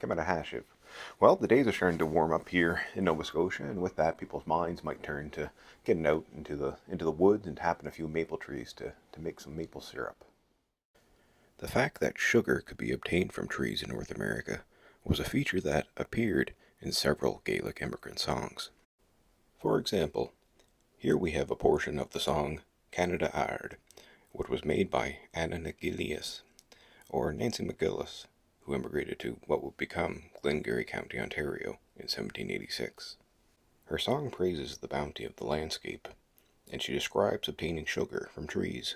Hashiv. Well, the days are starting to warm up here in Nova Scotia, and with that, people's minds might turn to getting out into the woods and tapping a few maple trees to make some maple syrup. The fact that sugar could be obtained from trees in North America was a feature that appeared in several Gaelic immigrant songs. For example, here we have a portion of the song Canada Ard, which was made by Anna McGillius, or Nancy McGillis, who immigrated to what would become Glengarry County, Ontario in 1786. Her song praises the bounty of the landscape, and she describes obtaining sugar from trees.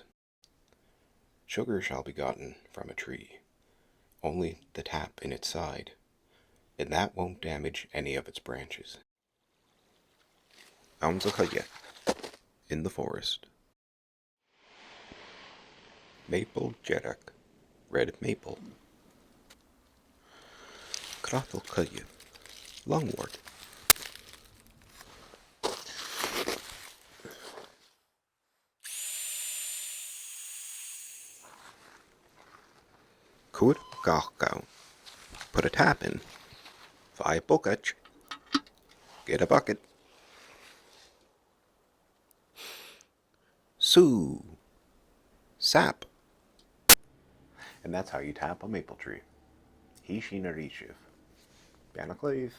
Sugar shall be gotten from a tree, only the tap in its side, and that won't damage any of its branches. Aunzachaya, in the forest. Maple Jeddock, red maple. Craoibh, lungwort. Cúd gachgau, put a tap in. Fi bucket, get a bucket. Sùgh, sap. And that's how you tap a maple tree. He she na rishiv. Craoibh.